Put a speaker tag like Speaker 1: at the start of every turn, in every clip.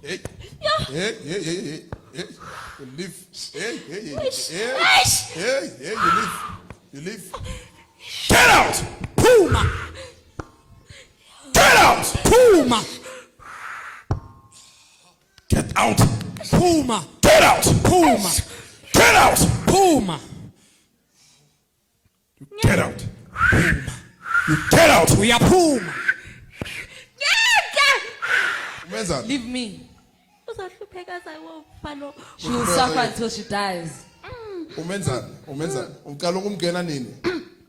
Speaker 1: Hey.
Speaker 2: Yeah.
Speaker 1: Hey. You leave. Hey.
Speaker 2: Eish.
Speaker 1: Hey, you leave. Get out!
Speaker 3: Phuma.
Speaker 1: Get out!
Speaker 3: Phuma.
Speaker 1: Get out!
Speaker 3: Phuma.
Speaker 1: Get out!
Speaker 3: Phuma.
Speaker 1: Get out!
Speaker 3: Phuma.
Speaker 1: Get out! You get out!
Speaker 3: Uyaphuma.
Speaker 1: Umenzani?
Speaker 4: Leave me.
Speaker 2: Uzahlupheka zawofa lo.
Speaker 4: She will suffer until she dies.
Speaker 1: Umenzani? Uqala ukumngena nini?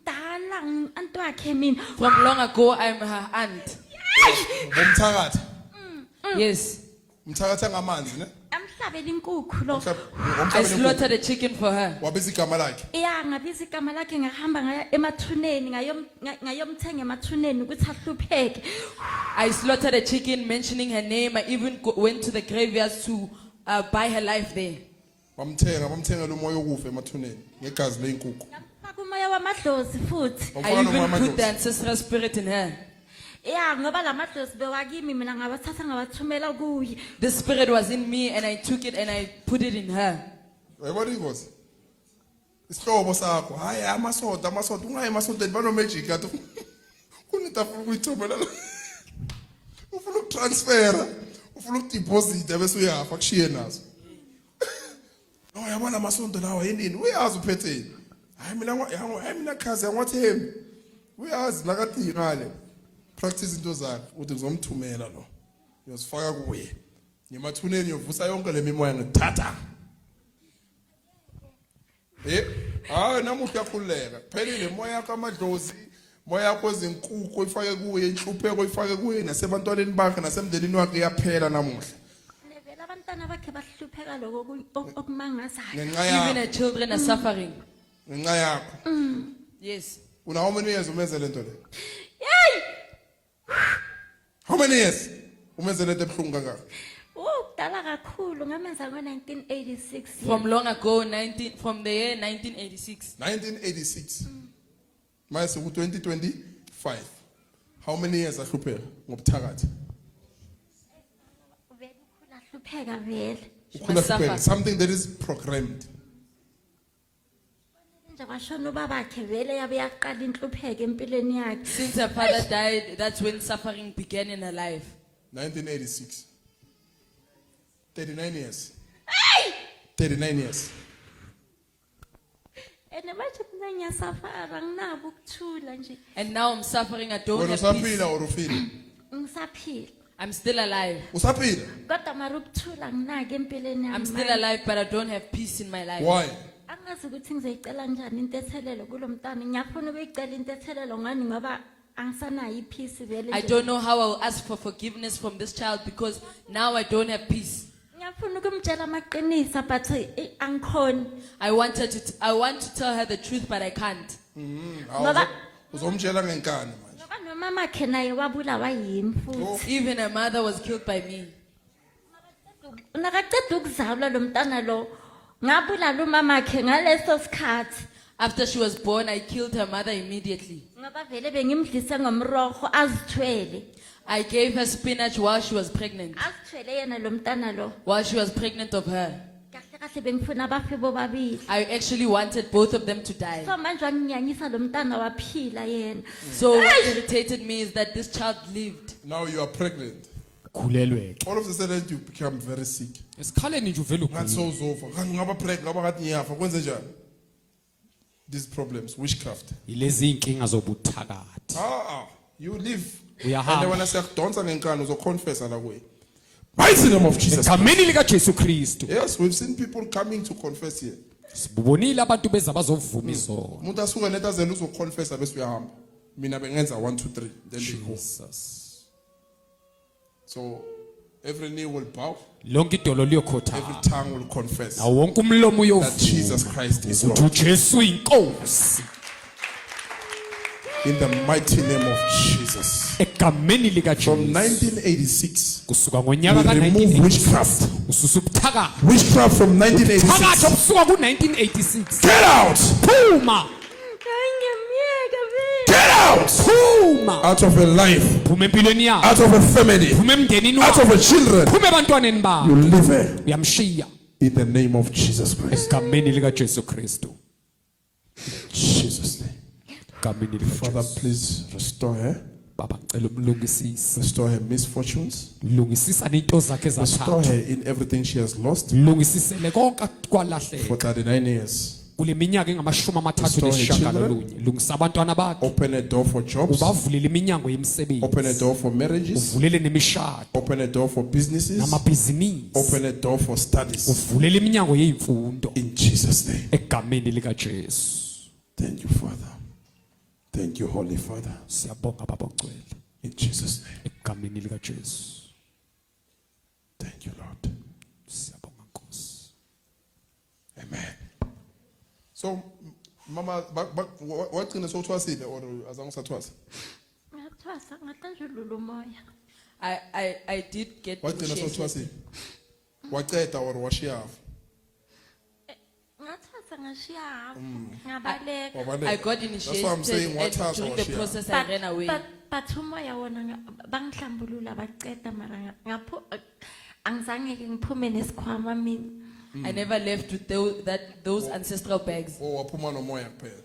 Speaker 2: Dala antu wakhe mina.
Speaker 4: From long ago, I'm her aunt.
Speaker 1: Umthakathi.
Speaker 4: Yes.
Speaker 1: Umthakathi ngamanzi, ne?
Speaker 2: Amhlabela inkukhu lo.
Speaker 4: I slaughtered a chicken for her.
Speaker 1: Wabiza igama lakhe.
Speaker 2: Yeah, ngabiza igama lakhe ngahamba ngaya emathuneni ngayomthenga emathuneni ukuthi ahlupheke.
Speaker 4: I slaughtered a chicken mentioning her name. I even went to the graveyards to buy her life there.
Speaker 1: Bamthengela umoya wokufa emathuneni ngegazi lenkukhu.
Speaker 2: Ngafaka umoya wamadlozi futhi.
Speaker 4: I even put the ancestral spirit in her.
Speaker 2: Yeah, ngoba lamadlozi bewakimi mina ngabathatha ngabathumela kuye.
Speaker 4: The spirit was in me and I took it and I put it in her.
Speaker 1: Yabona ingozi. Isihlobo sakho, hayi amasoda ungayi emasontweni bano magic athi kunitafuna ukuyithomela. Ufuna ukutransfera, ufuna ukudeposit bese uyafa kushiye nazo. No yabona amasonto lawa yini? Uyazi uphetheni. Hayi mina khazi yangathembi. Uyazi nakathi ngale. Practice into zakhe uthi ngizomthumela lo. Uyosifaka kuye. Ngemathuneni uyovusa yonke lemimoya ngithatha. Namuhla uyakhuleka. Phelile moya kamadlozi, moya yakho ezinkukhu ifake kuye, inhlupheko ifake kuye nasebantwaneni bakhe nasemndenini wakhe iyaphela namuhla.
Speaker 2: Levela abantwana bakhe bahlupheka lokho okumangazayo.
Speaker 4: Even her children are suffering.
Speaker 1: Ngenxa yakho.
Speaker 4: Yes.
Speaker 1: Una how many years umenze lento le?
Speaker 2: Yey!
Speaker 1: How many years? Umenze lento ebhlungu kangaka?
Speaker 2: Dala kakhulu ngamenza ngo1986.
Speaker 4: From long ago, from the year 1986.
Speaker 1: 1986. Mase ku 2025. How many years ahlupheka ngobuthakathi?
Speaker 2: Vele ukhula hlupheka vele.
Speaker 1: Ukhula something that is programmed.
Speaker 2: Nje kwashona ubabakhe vele yabe yaqala inhlupheko empilweni yakhe.
Speaker 4: Since her father died, that's when suffering began in her life.
Speaker 1: 1986. 39 years. 39 years.
Speaker 2: And manje mina ngiyasafara nginabo ukuthula nje.
Speaker 4: And now I'm suffering. I don't
Speaker 1: Wena
Speaker 4: have peace.
Speaker 1: usaphila or ufile?
Speaker 2: Ngisaphila.
Speaker 4: I'm still alive.
Speaker 1: Usaphila?
Speaker 2: Kodwa mara ukuthula nginake empilweni yami.
Speaker 4: I'm still alive, but I don't have peace in my life.
Speaker 1: Why?
Speaker 2: Angazi ukuthi ngizoyicela kanjani intethelelo kulomntana. Ngiyafuna ukuyicela intethelelo ngani ngoba angisanayo ipeace vele.
Speaker 4: I don't know how I will ask for forgiveness from this child because now I don't have peace.
Speaker 2: Ngiyafuna ukumtshela amaqiniso but angikhoni.
Speaker 4: I want to tell her the truth, but I can't.
Speaker 2: Ngoba
Speaker 1: Uzomtshela ngenkani manje.
Speaker 2: ngoba nomama khe naye wabulawa yimi futhi.
Speaker 4: Even her mother was killed by me.
Speaker 2: Nakaqeda ukuzalwa lo mntana lo ngabulala umama khe ngaleso sikhathi.
Speaker 4: After she was born, I killed her mother immediately.
Speaker 2: Ngoba vele bengimdlisa ngomrogo azithwele.
Speaker 4: I gave her spinach while she was pregnant.
Speaker 2: Azithwele yena lo mntana lo.
Speaker 4: While she was pregnant of her.
Speaker 2: Kahle kahle bengifuna bafe bobabili.
Speaker 4: I actually wanted both of them to die.
Speaker 2: So manje wanginyanyisa lo mntana waphila yena.
Speaker 4: So what irritated me is that this child lived.
Speaker 1: Now you are pregnant.
Speaker 3: Khulelwe.
Speaker 1: All of a sudden you become very sick.
Speaker 3: Esikhaleni nje uvela
Speaker 1: Ngathi
Speaker 3: ugula.
Speaker 1: sowuzofa. Kanti ngaba pregnant ngaba ngathi ngiyafa kwenze njani? These problems, witchcraft.
Speaker 3: Ilezi inkinga zobuthakathi.
Speaker 1: You live.
Speaker 3: Uyahamba.
Speaker 1: And when I say donsa ngenkani uzoconfessa la kuye. Mighty name of Jesus.
Speaker 3: Egameni lika Jesu Kristu.
Speaker 1: Yes, we've seen people coming to confess here.
Speaker 3: Sibonile abantu beza bazovuma izono.
Speaker 1: Umuntu asuka neta zela uzoconfessa bese uyahamba. Mina bengenza 1 2 3 then they go.
Speaker 3: Jesus.
Speaker 1: So every knee will bow,
Speaker 3: Lonke idolo liyokhotha.
Speaker 1: every tongue will confess
Speaker 3: Na wonke umlomo
Speaker 1: that Jesus
Speaker 3: uyovuma.
Speaker 1: Christ is
Speaker 3: Ukuthi
Speaker 1: Lord.
Speaker 3: uJesu inkosi.
Speaker 1: In the mighty name of Jesus.
Speaker 3: Egameni lika
Speaker 1: From
Speaker 3: Jesu.
Speaker 1: 1986,
Speaker 3: Kusuka
Speaker 1: we
Speaker 3: ngonyaka ka
Speaker 1: remove
Speaker 3: 1986.
Speaker 1: witchcraft.
Speaker 3: Ususa ubuthakathi.
Speaker 1: Witchcraft from
Speaker 3: Phakathi
Speaker 1: 1986.
Speaker 3: obusuka ku 1986.
Speaker 1: Get out!
Speaker 3: Phuma.
Speaker 2: Hayi ngiyamyeka vele.
Speaker 1: Get Get out!
Speaker 3: phuma
Speaker 1: Out of a life,
Speaker 3: phuma empilweni yakhe
Speaker 1: out of a family,
Speaker 3: phuma emndenini
Speaker 1: out of
Speaker 3: wakhe
Speaker 1: a children.
Speaker 3: phuma ebantwaneni
Speaker 1: You
Speaker 3: bakhe
Speaker 1: leave her
Speaker 3: uyamshiya
Speaker 1: in the name of Jesus Christ.
Speaker 3: egameni likaJesu Kristu
Speaker 1: Jesus' name.
Speaker 3: egameni
Speaker 1: Father,
Speaker 3: likaJesu
Speaker 1: please restore her.
Speaker 3: baba ngicela umlungisise
Speaker 1: Restore her misfortunes.
Speaker 3: lungisisa into zakhe
Speaker 1: Restore
Speaker 3: zathatha
Speaker 1: her in everything she has lost
Speaker 3: lungisisele konke
Speaker 1: for
Speaker 3: kwalahleka
Speaker 1: 39 years.
Speaker 3: kule minyaka engamashumi
Speaker 1: Restore her
Speaker 3: nesishagalolunye lungisa abantwana bakhe
Speaker 1: Open a door for jobs.
Speaker 3: ubavulele iminyango
Speaker 1: Open a
Speaker 3: yemisebenzi
Speaker 1: door for marriages.
Speaker 3: uvulele nemishado
Speaker 1: Open a door for businesses.
Speaker 3: namabhizinisi
Speaker 1: Open a door for studies.
Speaker 3: uvulele iminyango yezimfundo
Speaker 1: In Jesus' name.
Speaker 3: egameni likaJesu
Speaker 1: Thank you, Father. Thank you, Holy Father.
Speaker 3: siyabonga baba ongcwele
Speaker 1: In Jesus' name.
Speaker 3: egameni likaJesu
Speaker 1: Thank you, Lord.
Speaker 3: siyabonga Nkosi
Speaker 1: Amen. So, Mama, wagcina sowuthwasile or azange usathwasa?
Speaker 2: ngathwasa ngatanjulula umoya
Speaker 4: I did get
Speaker 1: Wagcina
Speaker 4: initiated.
Speaker 1: sowuthwasile? Waceda or washiya?
Speaker 2: ngathwasa ngashiya hafu ngabaleka
Speaker 4: I got
Speaker 1: That's why I'm saying
Speaker 4: initiated and
Speaker 1: wathwasa
Speaker 4: during the
Speaker 1: washiya.
Speaker 4: process I ran away.
Speaker 2: but umoya wona bangihlambulula baceda mara angizange ke ngiphume nesikhwama mina
Speaker 4: I never left with those ancestral bags.
Speaker 1: Oh, waphuma nomoya kuphela.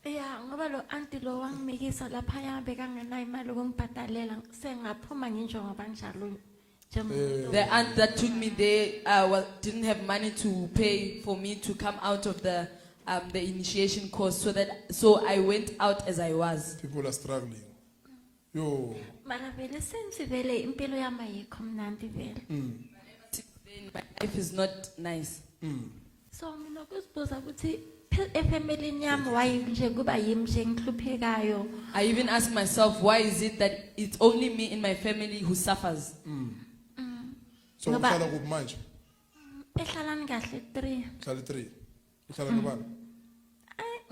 Speaker 2: ya ngoba lo anti lo wangimikisa laphaya bekangenayo imali yokungibhadalela sengaphuma nginjongo banjalo nje
Speaker 4: The aunt that took me there didn't have money to pay for me to come out of the initiation course, so I went out as I was.
Speaker 1: People are struggling. Yo,
Speaker 2: mara vele senzivele impilo yami ayikho mnandi vele
Speaker 4: Then my life is not nice.
Speaker 2: so mina kuzibuza ukuthi efamilini yami wayi nje kuba yimi nje ngihluphekayo
Speaker 4: I even ask myself, why is it that it's only me in my family who suffers?
Speaker 1: so
Speaker 2: Ngoba-
Speaker 1: uhlala kuphi manje?
Speaker 2: ehlalani kahle 3
Speaker 1: Uhlala 3. Uhlala nobani?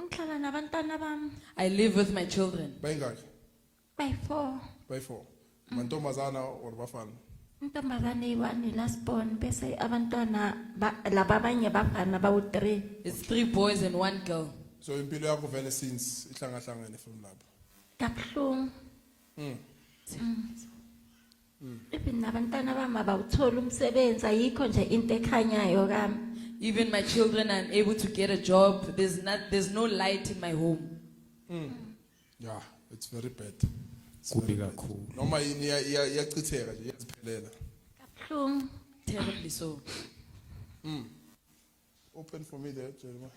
Speaker 2: ngihlala nabantwana bami
Speaker 4: I live with my children.
Speaker 1: Bayingaki?
Speaker 2: bayi-4
Speaker 1: Bayi-4. Mantombazana or bafana?
Speaker 2: intombazane eyi-1 lasborn bese abantwana laba abanye bafana bawu-3
Speaker 4: It's 3 boys and 1 girl.
Speaker 1: So impilo yakho vele since ihlangahlangene from lapho.
Speaker 2: kabuhlungu even nabantwana bami abawutholi umsebenzi ayikho nje into ekhanyayo kami
Speaker 4: Even my children are unable to get a job. There's no light in my home.
Speaker 1: Yeah, it's very bad. It's
Speaker 3: kubi
Speaker 1: very bad.
Speaker 3: kakhulu
Speaker 1: Noma yini iyachitheka nje iyaziphelela.
Speaker 2: kabuhlungu
Speaker 4: Terribly so.
Speaker 1: Open for me there, Jeremiah.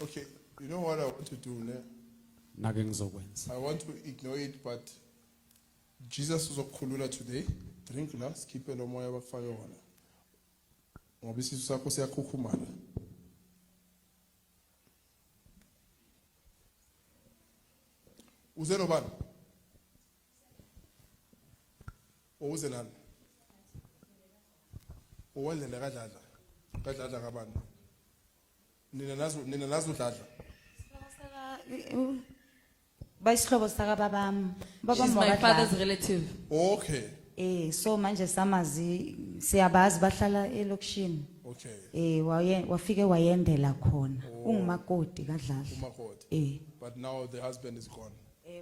Speaker 1: Okay, you know what I want to do now?
Speaker 3: nake ngizokwenza
Speaker 1: I want to ignore it, but Jesus uzokukhulula today. Drink la, skiphe lo moya bakufake wona. Ngoba isisu sakho siyakhukhumala. Uze nobani? Uze nani? Uwendlela kadladla. Kadladla kabani? Nina nazo udladla.
Speaker 5: Bayisihlobo saka babam. Baba
Speaker 4: She's my
Speaker 5: mokadla.
Speaker 4: father's relative.
Speaker 1: Okay.
Speaker 5: So manje samazi siyabazi bahlala elokishini.
Speaker 1: Okay.
Speaker 5: Wafike wayendela khona. Ungumakoti kadlala.
Speaker 1: Umakoti. But now the husband is gone.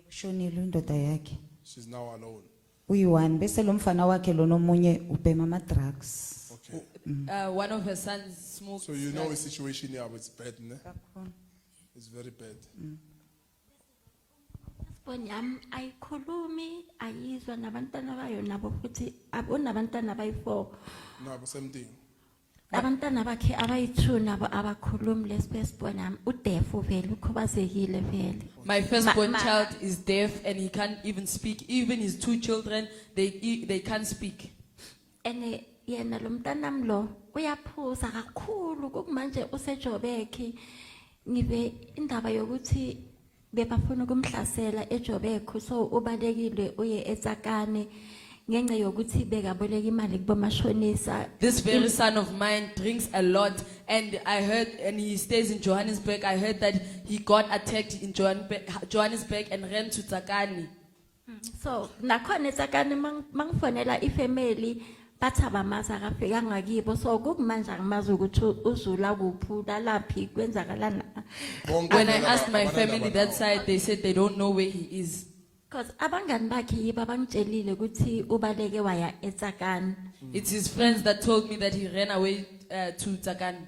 Speaker 5: Kushonile indoda yakhe.
Speaker 1: She's now alone.
Speaker 5: Uyi1 bese lo mfana wakhe lo nomunye ubhema ama drugs.
Speaker 1: Okay.
Speaker 4: One of her sons smokes.
Speaker 1: So you know the situation here, it's bad, ne?
Speaker 5: Kakhulu.
Speaker 1: It's very bad.
Speaker 2: sibon yami ayikhulumi ayizwa nabantwana bayo nabo futhi abonabantwana bayi-4
Speaker 1: No, but same thing.
Speaker 2: abantwana bakhe abayi-2 nabo abakhulumi lesibon yami udefu vele ukhubazekile vele
Speaker 4: My firstborn
Speaker 2: Ma-
Speaker 4: child is deaf and he can't even speak. Even his 2 children, they can't speak.
Speaker 2: and yena lo mntanami lo uyaphuza kakhulu kumanje usejobekhi ngibe indaba yokuthi bebafuna ukumhlasela ejobekho so ubalekile uye eTsakane ngenxa yokuthi bekaboleka imali kubomashonisa
Speaker 4: This very son of mine drinks a lot, and I heard, and he stays in Johannesburg. I heard that he got attacked in Johannesburg and ran to Tsakani.
Speaker 2: so nakhona eTsakane mangifonela ifamily bathi abamazi akafikanga kibo so kukumanje angimazi ukuthi uzula kuphi ulalaphi kwenzakalana
Speaker 4: When I asked my family that side, they said they don't know where he is.
Speaker 2: because abangani bakhe yibo abangitshelile ukuthi ubaleke waya eTsakani
Speaker 4: It's his friends that told me that he ran away to Takan.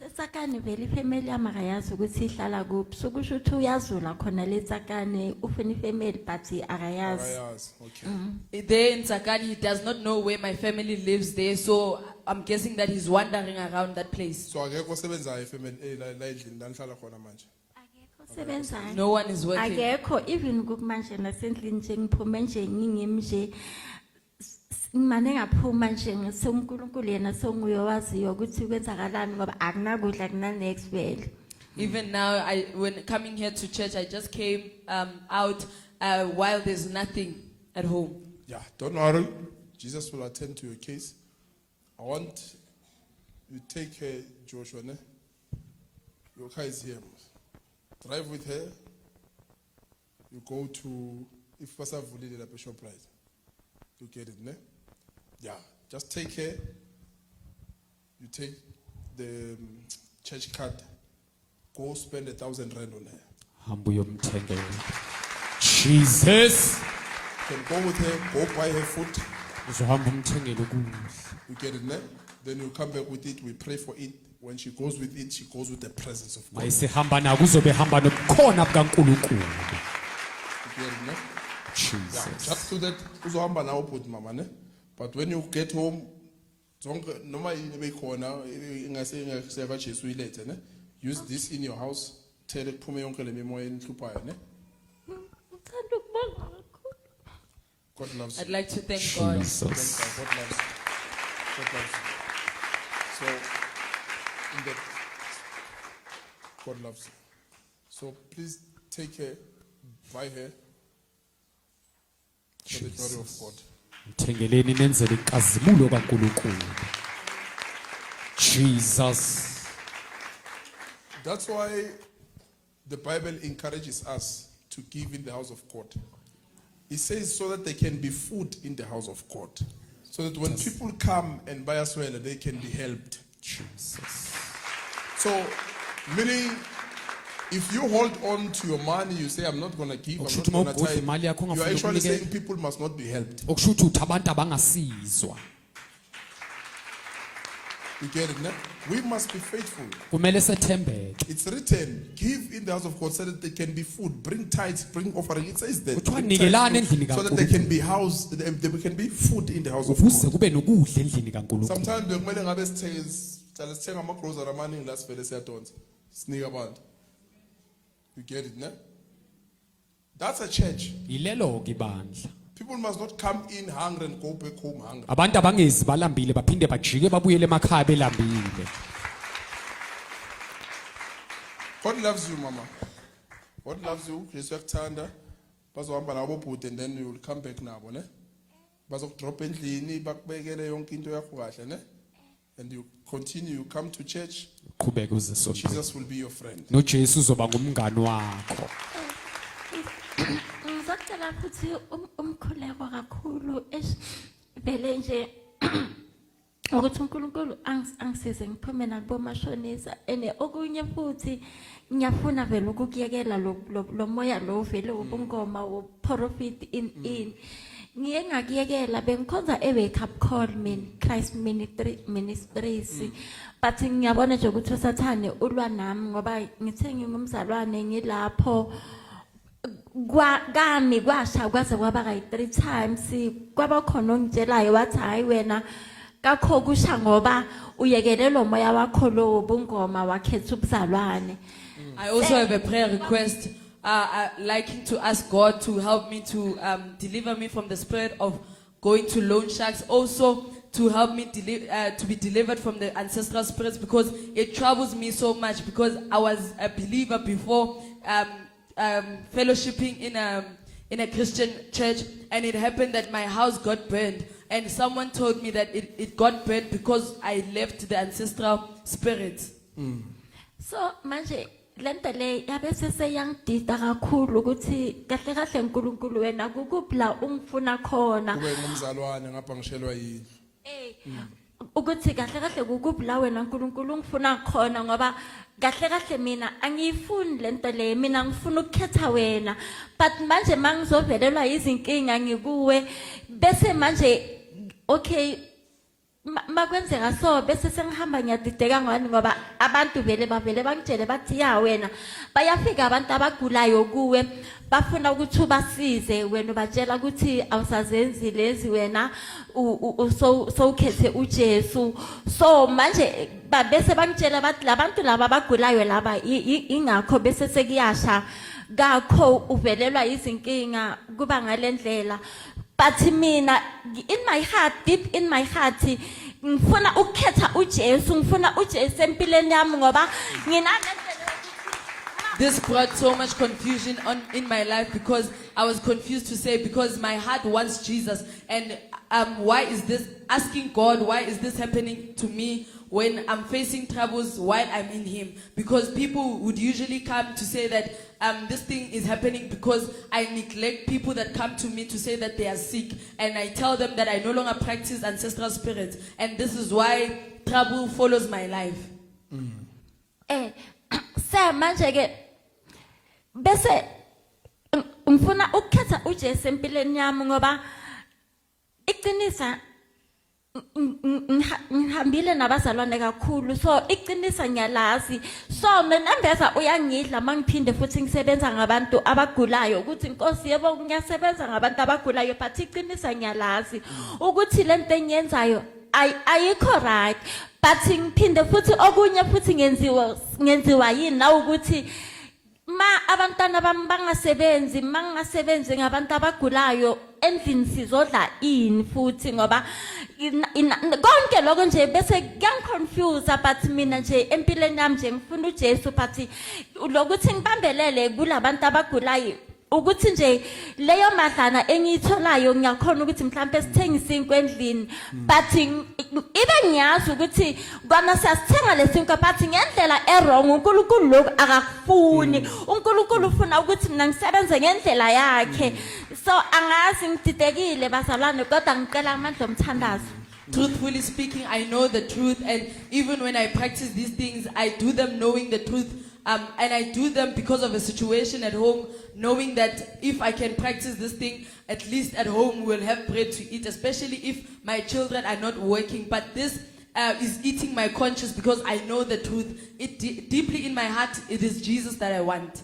Speaker 2: eTsakani vele ifamily yami akayazi ukuthi ihlala kuphi so kusho ukuthi uyazula khona le eTsakani ufuna ifamily but akayazi
Speaker 1: Yes, okay.
Speaker 4: There in Takan, he does not know where my family lives there, so I'm guessing that he's wandering around that place.
Speaker 1: So akekho osebenzayo efamily la endlini la nihlala khona manje.
Speaker 2: akekho sebenzayo
Speaker 4: No one is working.
Speaker 2: akekho even kumanje nasendlini nje ngiphume nje ngingimi nje ngimane ngaphuma nje ngesonkulunkulu yena songuyowaziyo ukuthi kwenzakalani ngoba akunakudla kunanext vele
Speaker 4: Even now, when coming here to church, I just came out while there's nothing at home.
Speaker 1: Yeah, don't worry. Jesus will attend to your case. I want you take her, Joshua, ne? Your car is here. Drive with her. You go to, if Pastor Vulile la Bishop Pride, you get it, ne? Yeah, just take her. You take the church card. Go spend 1,000 rand on her.
Speaker 3: Hamba uyomthengela. Jesus.
Speaker 1: You can go with her, go buy her food.
Speaker 3: Uzohamba umthengele ukudla.
Speaker 1: You get it, ne? Then you come back with it, we pray for it. When she goes with it, she goes with the presence of God.
Speaker 3: Mayisehamba na kuzobe hamba nobukhona bukaNkulunkulu.
Speaker 1: You get it, ne? Yeah,
Speaker 3: Jesus.
Speaker 1: just so that uzohamba nawe put mama, ne? But when you get home, zonke noma yini bekhona ingase ngaseva Jesu ilete, ne? Use this in your house. Tell kuphume yonke le mimoya enhluphayo, ne?
Speaker 2: ngithanda ukubonga kakhulu
Speaker 1: God loves
Speaker 4: I'd
Speaker 1: you.
Speaker 4: like to thank God.
Speaker 3: Jesus.
Speaker 1: God loves you. God loves you. So, in that, God loves you. So please take her, buy her, for the glory of God.
Speaker 3: Mthengeleni nenzele inkazimulo kaNkulunkulu. Jesus.
Speaker 1: That's why the Bible encourages us to give in the house of God. It says so that there can be food in the house of God. So that when people come and buy as well, they can be helped.
Speaker 3: Jesus.
Speaker 1: So, meaning, if you hold on to your money, you say, I'm not going to give, I'm
Speaker 3: Okusho
Speaker 1: not
Speaker 3: ukuthi
Speaker 1: going
Speaker 3: mawugodla imali
Speaker 1: to
Speaker 3: yakho
Speaker 1: tithe, you're
Speaker 3: ungafuni
Speaker 1: actually
Speaker 3: ukunikela.
Speaker 1: saying people must not be helped.
Speaker 3: Okusho ukuthi abantu abangasizwa.
Speaker 1: You get it, ne? We must be faithful.
Speaker 3: Kumele sethembeke.
Speaker 1: It's written, give in the house of God so that there can be food. Bring tithes, bring offering. It says that.
Speaker 3: Kuthiwa
Speaker 1: Bring
Speaker 3: nikelani
Speaker 1: tithes,
Speaker 3: endlini
Speaker 1: so that there can be house, there can be food in the house of
Speaker 3: Ukuze
Speaker 1: God.
Speaker 3: kube nokudla endlini kaNkulunkulu.
Speaker 1: Sometimes bekumele ngabe sithenga ama-grocery amaningi la sivele siyadonsa. Sinike abantu. You get it, ne? That's a church.
Speaker 3: Yilelo ke ibandla.
Speaker 1: People must not come in hungry and go back home hungry.
Speaker 3: Abantu abangezi balambile baphinde bajike babuyele emakhaya belambile.
Speaker 1: God loves you, mama. God loves you. Jesu yakuthanda. Bazohamba nabo bhuti and then you will come back nabo, ne? Bazokudrop endlini bakubekele yonke into yakho kahle, ne? And you continue, you come to church.
Speaker 3: Qhubeke uze sonke.
Speaker 1: Jesus will be your friend.
Speaker 3: NoJesu uzoba ngumngani wakho.
Speaker 2: ngizocela futhi umkhuleko kakhulu vele nje ukuthi uNkulunkulu angisize ngiphume nakubomashonisa ene okunye futhi ngiyafuna vele ukukuyekela lo moya lo vele ubungoma wo profit in ngiye ngakuyekela bengikhonza wake up call mina Christ Ministries but ngiyabona nje ukuthi usathane ulwa nami ngoba ngithe ngingumzalwane ngilapho kami kwasha kwaze kwaba kayi 3 times kwaba khona ongitshelayo wathi hayi wena kakho kusha ngoba uyekelelo moya wakho lo ubungoma wakhetha ubuzalwane.
Speaker 4: I also have a prayer request. Liking to ask God to help me to deliver me from the spirit of going to loan sharks. Also to help me to be delivered from the ancestral spirits because it troubles me so much because I was a believer before fellowshipping in a Christian church, and it happened that my house got burned, and someone told me that it got burned because I left the ancestral spirits.
Speaker 2: So manje lento le yabe seseyangidida kakhulu ukuthi kahle kahle uNkulunkulu wena kukuphi la ungifuna khona.
Speaker 1: Kube ngumzalwane ngapha ngishelwa yini.
Speaker 2: ukuthi kahle kahle kukubula wena uNkulunkulu ngifuna khona ngoba kahle kahle mina angiyifuni lento le mina ngifuna ukukhetha wena but manje mangizovelelwa izinkinga ngikuwe bese manje okay makwenzeka so bese sengihamba ngiyadideka ngani ngoba abantu vele bangitshele bathi ya wena bayafika abantu abagulayo kuwe bafuna ukuthi ubasize wena ubatshela ukuthi awusazenzi lezi wena ukhethe uJesu so manje bese bangitshela bathi labantu laba abagulayo laba ingakho bese sekuyasha ngakho uvelelwa izinkinga kuba ngalendlela. But mina, in my heart, deep in my heart, ngifuna ukhetha uJesu, ngifuna uJesu empilweni yami ngoba
Speaker 4: This brought so much confusion in my life because I was confused to say because my heart wants Jesus and why is this asking God why is this happening to me when I'm facing troubles while I'm in Him? Because people would usually come to say that this thing is happening because I neglect people that come to me to say that they are sick, and I tell them that I no longer practice ancestral spirits, and this is why trouble follows my life.
Speaker 2: Manje ke bese ngifuna ukukhetha uJesu empilweni yami ngoba iqinisa ngihambile nabazalwane kakhulu so iqinisa ngiyalazi so menembeza uyangidla mangiphinde futhi ngisebenza ngabantu abagulayo ukuthi inkosi yebo ngiyasebenza ngabantu abagulayo but iqinisa ngiyalazi ukuthi lento enyenzayo ayikho right but ngiphinde futhi okunye futhi ngenziwa yini na ukuthi abantwana bami bangasebenzi mangasebenzi ngabantu abagulayo endlini sizodla ini futhi ngoba konke lokho nje bese kuyangiconfuse but mina nje empilweni yami nje ngifuna uJesu but lokuthi ngibambelele kulabantu abagulayo ukuthi nje leyo madlana engiyitholayo ngiyakhona ukuthi mhlambe sithengise inkwendlini but ibe ngiyazi ukuthi kwana siyasithenga lesinko but ngendlela errong uNkulunkulu lokho akakufuni uNkulunkulu ufuna ukuthi mina ngisebenze ngendlela yakhe so angazi ngididekile bazalwane kodwa ngicela amandla omthandazo.
Speaker 4: Truthfully speaking, I know the truth, and even when I practice these things, I do them knowing the truth, and I do them because of a situation at home, knowing that if I can practice this thing, at least at home we'll have bread to eat, especially if my children are not working. But this is eating my conscience because I know the truth. Deeply in my heart, it is Jesus that I want.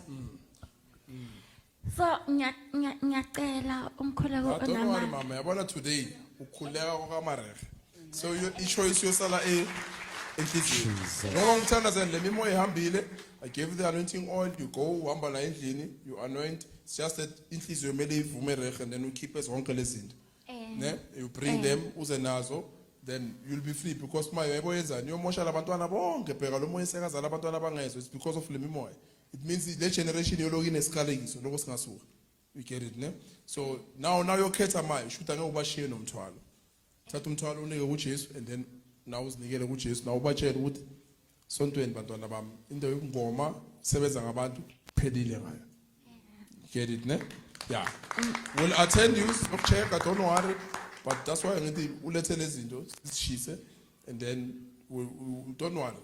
Speaker 2: So ngiyacela umkhuleko
Speaker 1: Don't worry,
Speaker 2: onamandla.
Speaker 1: mama. Yabona today ukhuleka kwamarehe. So ichoice yosala enhlizweni. Ngoba ngithanda zen le mimoya ehambile. I gave the anointing oil. You go uhamba la endlini. You anoint. It's just that inhliziyo mele ivume rehe and then you keep zonke lezinto. Ne? You bring them uze nazo. Then you'll be free because my yebo yenzani yomosha labantwana bonke bheka lo moya sekazala abantwana abangezwe. It's because of le mimoya. It means the generation yoloku inesikalekiso lokho singasuka. You get it, ne? So now yokhetha manje ushuta ngeke ubashiye nomthwalo. Thatha umthwalo unike kuJesu and then now uzinikele kuJesu now ubatshela ukuthi sontweni bantwana bami into yokungoma sebenza ngabantu phelile ngayo. Get it, ne? Yeah. We'll attend you, check, don't worry. But that's why ngithi ulethe lezinto sishise and then don't worry.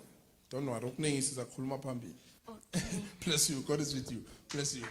Speaker 1: Don't worry. Okuningi sizakhuluma phambili. Bless you. God is with you. Bless you.